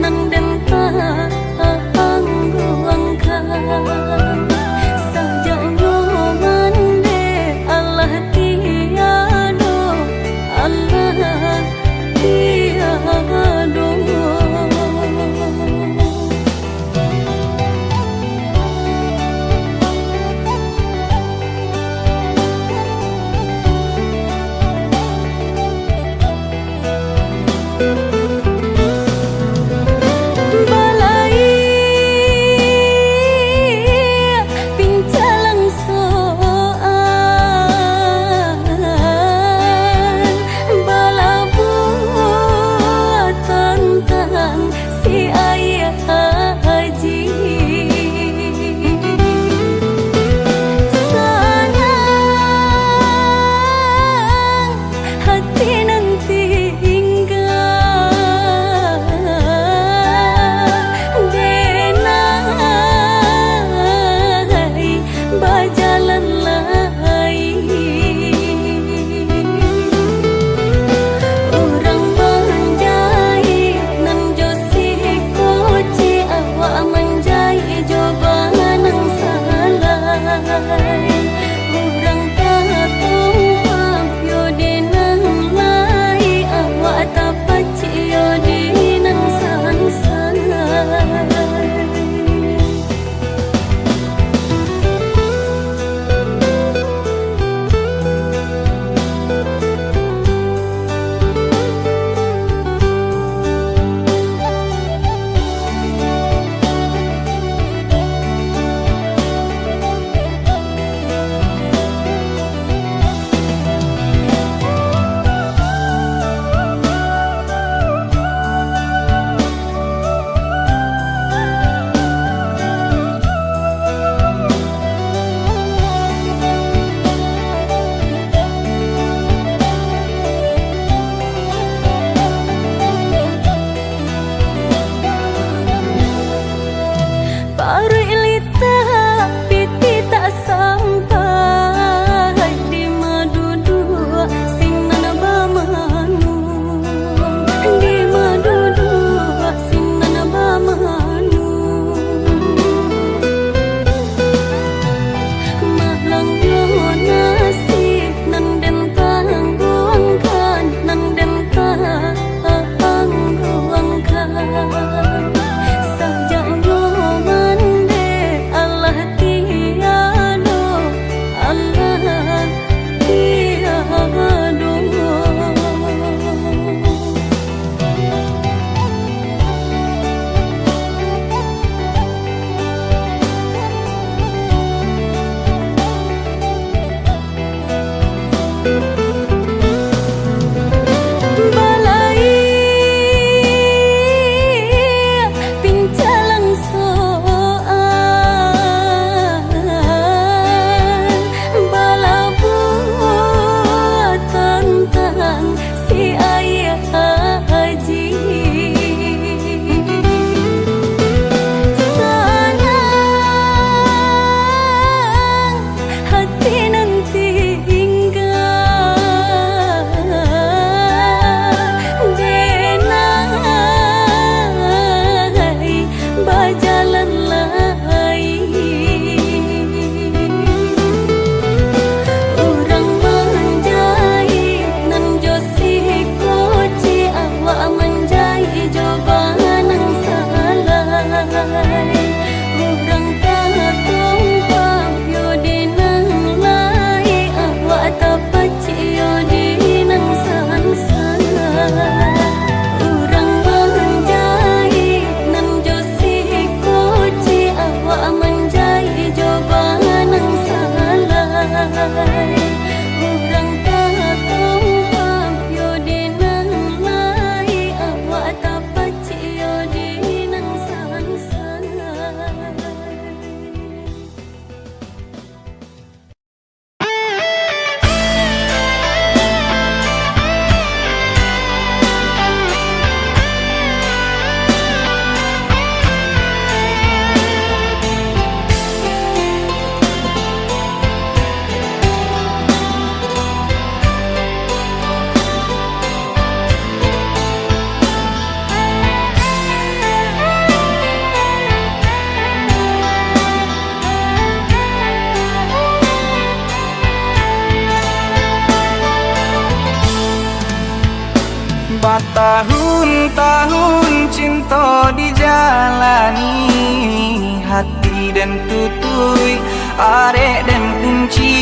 Nan den tahun cinta dijalani, hati dan tutui, arek dan kunci.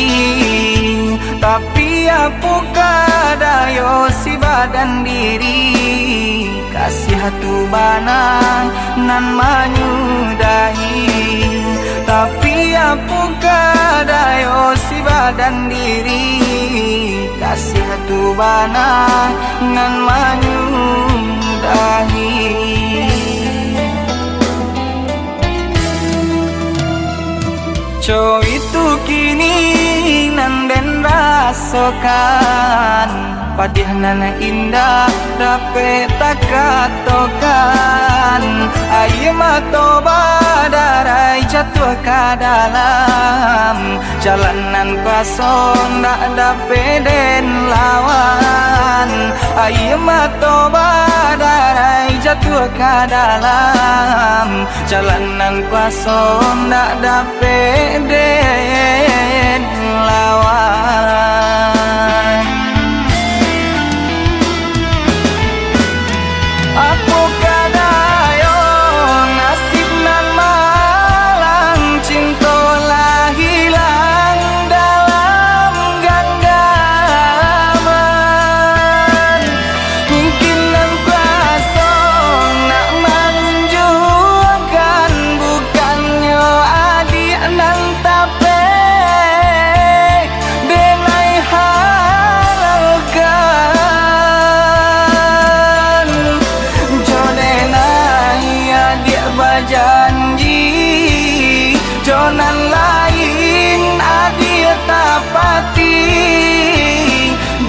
Tapi apakah daya si badan diri, kasih hatu banang nan menyudahi. Tapi apakah daya si badan diri, kasih hatu banang nan menyudahi. Co itu kini nan den rasakan, padih nana indah dapat tak katakan. Ayo mata badarai jatuh ke dalam jalanan kosong, tak dapat den lawan. Ayo mata badarai jatuh ke dalam jalanan kosong, tak dapat den lawan. Apakah daya nasib nan malang, cinta lah hilang dalam genggaman. Mungkin nan kuasa nak menunjukkan, bukannya adik nan tapi denai halalkan. Jodenai adik berjanji, jonan lain adik tapati.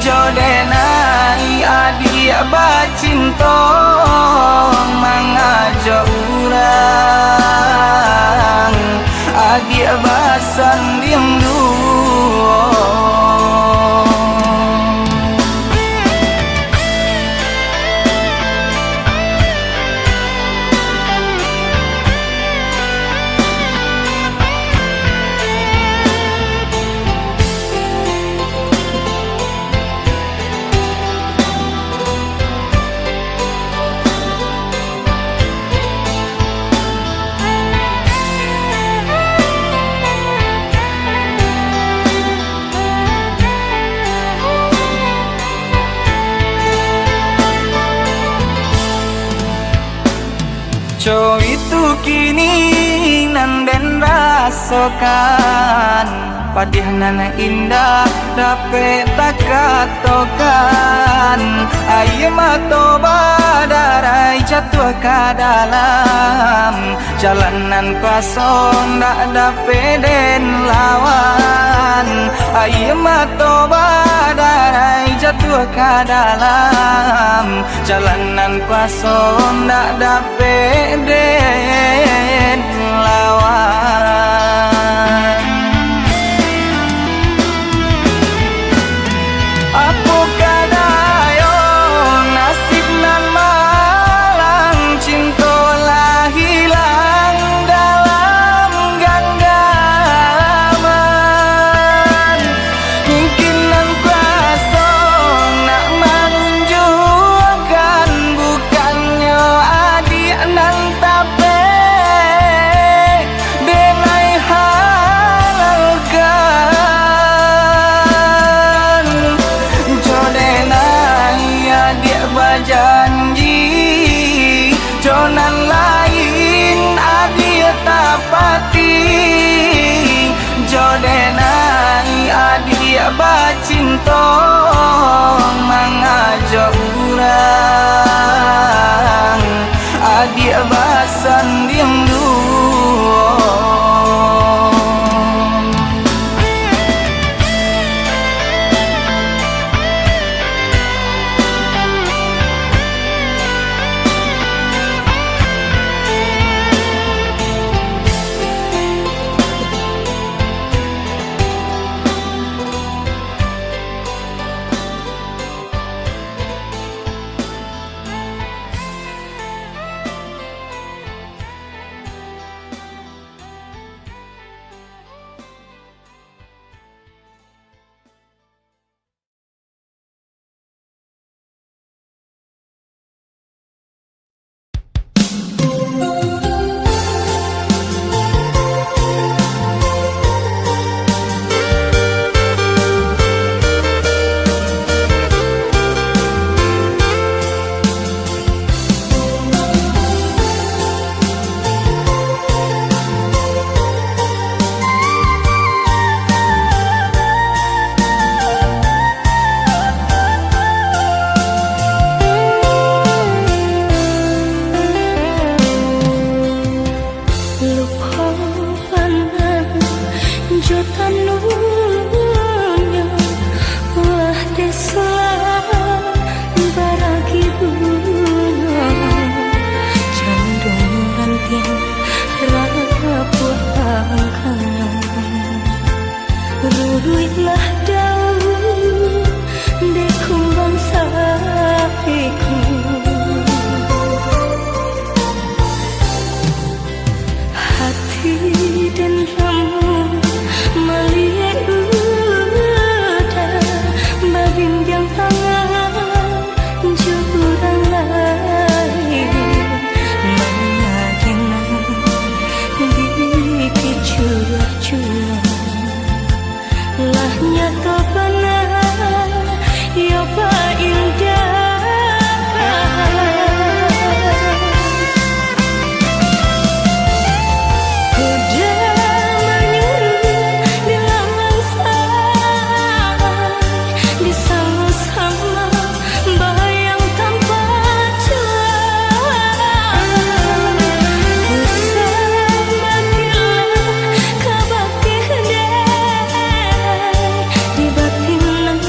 Jodenai adik bercinta, mengajak orang adik bersanding dua. Co itu kini nan den rasakan, padih nana indah dapat tak katakan. Ayo mata badarai jatuh ke dalam jalanan kosong, tak dapat den lawan. Ayo mata badarai jatuh ke dalam jalanan kosong, tak dapat den lawan. Apakah daya nasib nan malang, cinta lah hilang dalam genggaman. Mungkin nan kuasa nak menunjukkan, bukannya adik nan tapi denai halalkan. Jodenai adik berjanji, jonan lain adik tapati. Jodenai adik bercinta, mengajak orang adik bersanding dua. tanunya wah desa baragi bunga jandung ranting rapuh angkangan ruruilah daun dekumbang sapiku hati dan rambut melihat udah babinjang tangan jurang lain menyakinkan di kicurah-curah lah nyata benar ya Pak Indah di batin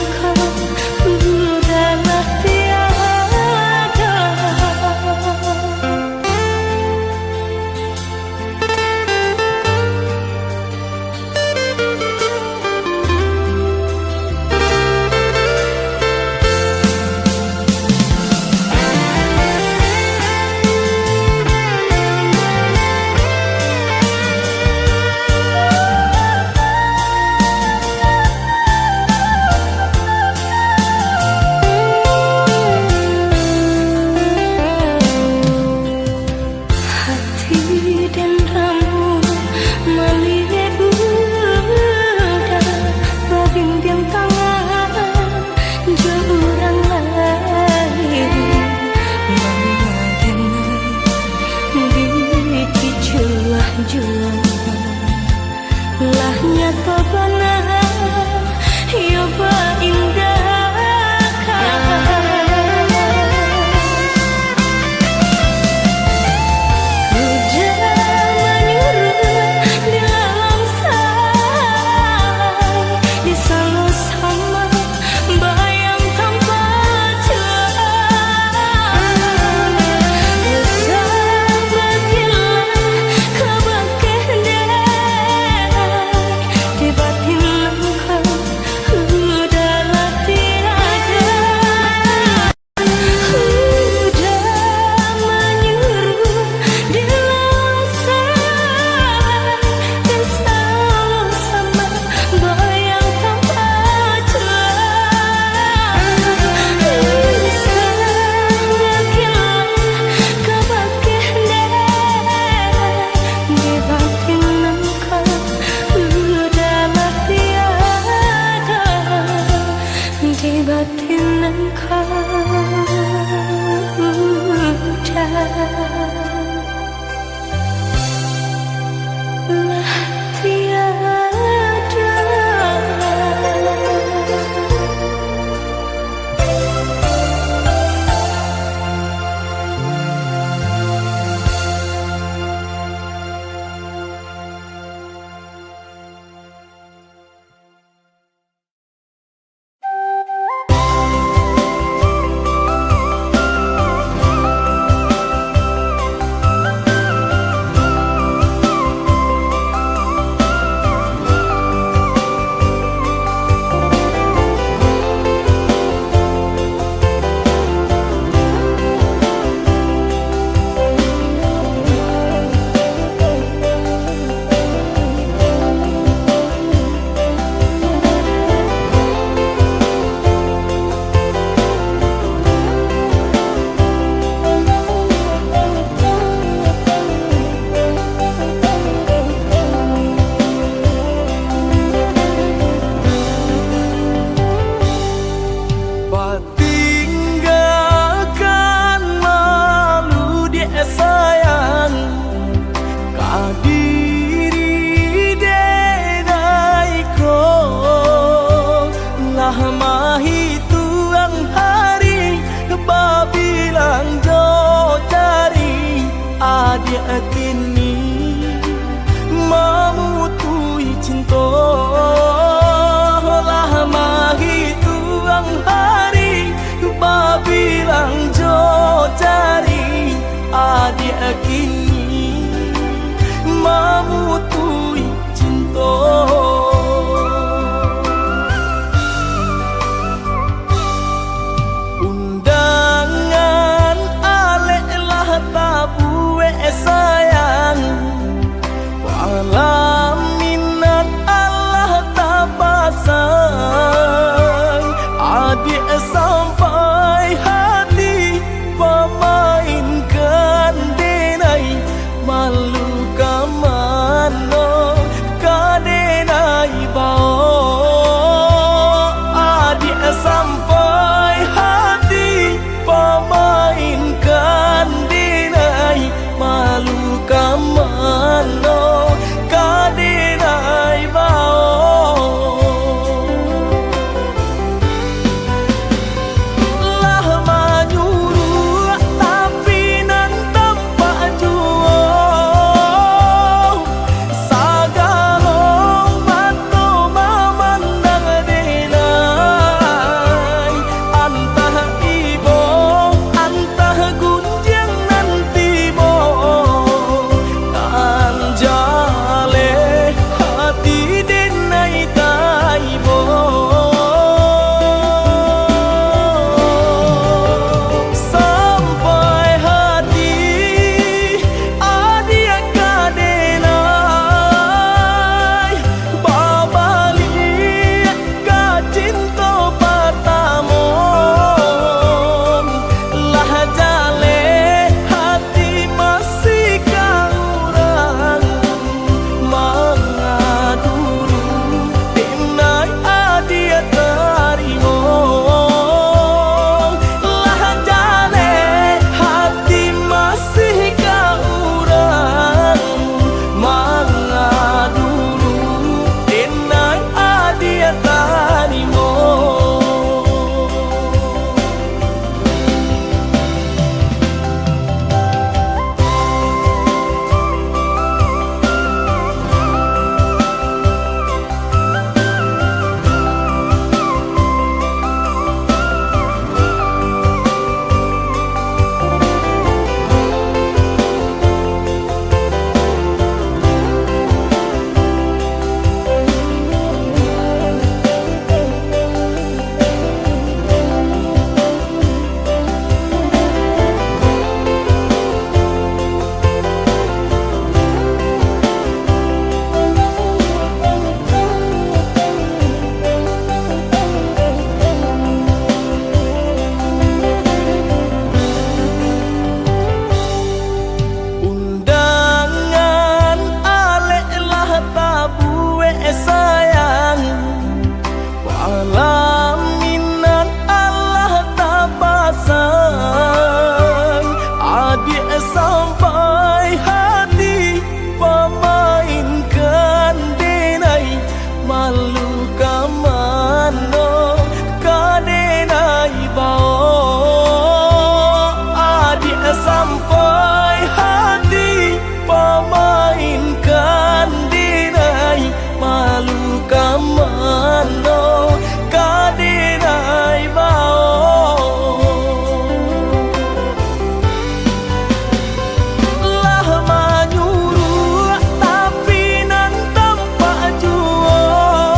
adik kini mamutui cinta. Undangan alek lah tabuwe sayang, walau minat Allah tak pasang. Adik sampai hati pemainkan denai, malu kamano kadenai bau. Adik sampai hati pemainkan denai, malu kamano kadenai bau. Lah menyuruh tapi nan tampak jual, sagarong mata memandang denai. Antah ibu antah gunjang nanti bo, kan jale hati denai taibo. Sampai hati adia kadenai, babalik ka cinta pertamon. Lah jale hati masih kaurang, mangaduru denai adia tarimo. Lah jale hati masih kaurang, mangaduru denai adia tarimo. Undangan alek lah tabuwe sayang, walau minat Allah tak pasang. Adik sampai hati pemainkan denai, malu kamano kadenai bau. Adik sampai hati pemainkan denai, malu kamano kadenai bau. Lah menyuruh tapi nan tampak jual,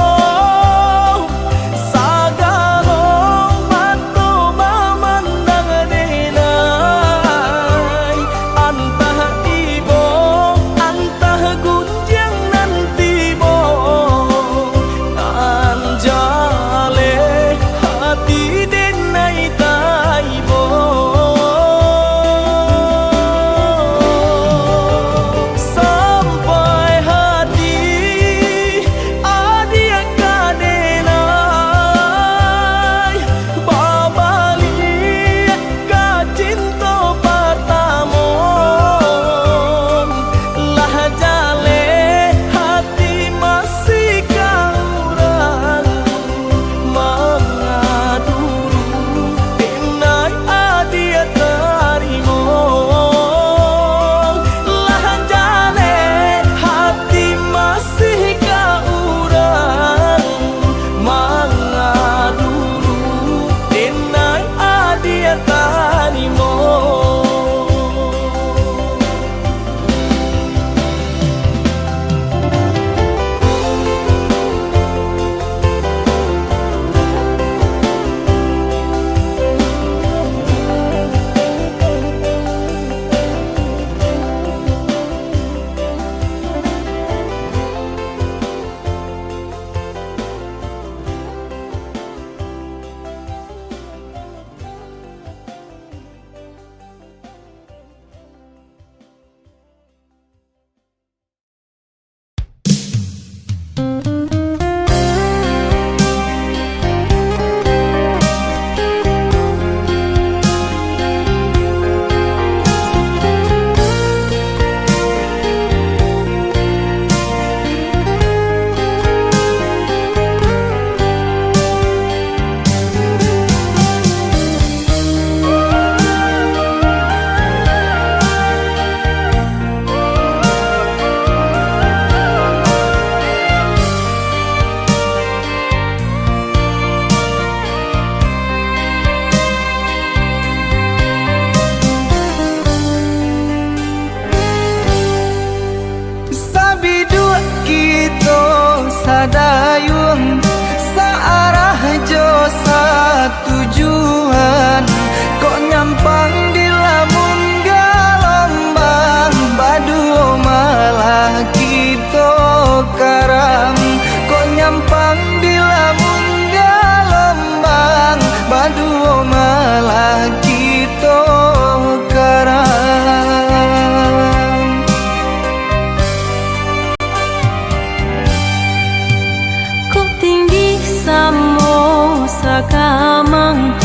tinggi samo sakamang,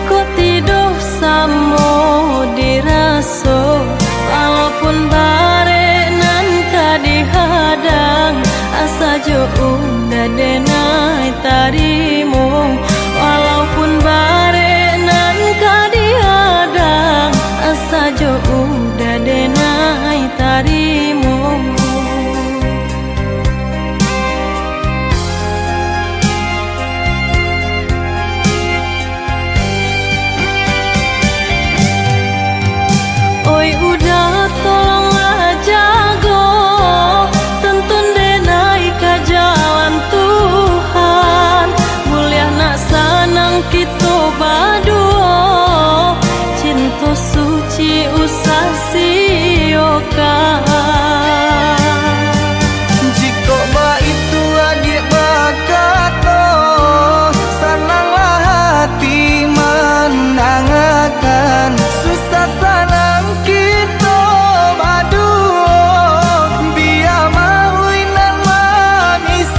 ko tidur samo diraso, walaupun bare nan kadihadang, asa jo udah denai tarimu, walaupun bare nan kadihadang, asa jo udah denai tarimu. Oi udah tolonglah jago, tuntun denai ke jalan Tuhan, mulia nak sanang kita baduo, cinta suci usah siokan. Jika ba itu adik bakato, senanglah hati menangakan, susah senang kita baduo, biar mahuinan memisahkan.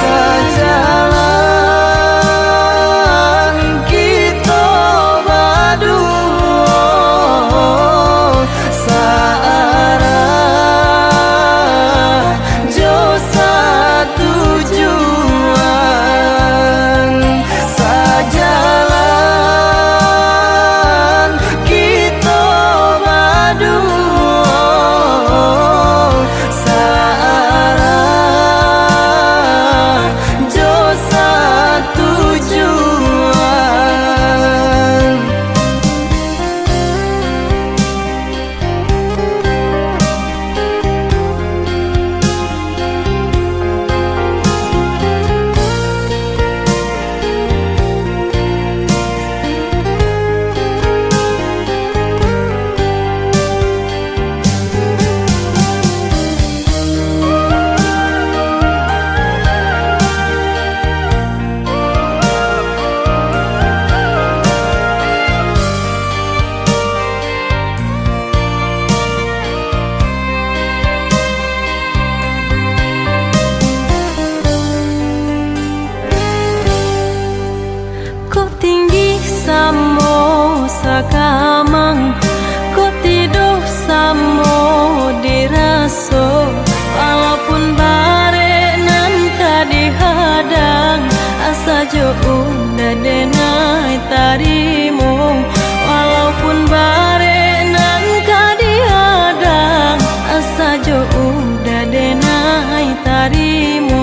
Sejalan kita baduo, searah jo satu tujuan. Sejalan kita baduo, searah jo satu tujuan. Ko tinggi samo sakamang, ko tidur samo diraso, walaupun bare nan kadihadang, asa jo udah denai tarimu, walaupun bare nan kadihadang, asa jo udah denai tarimu.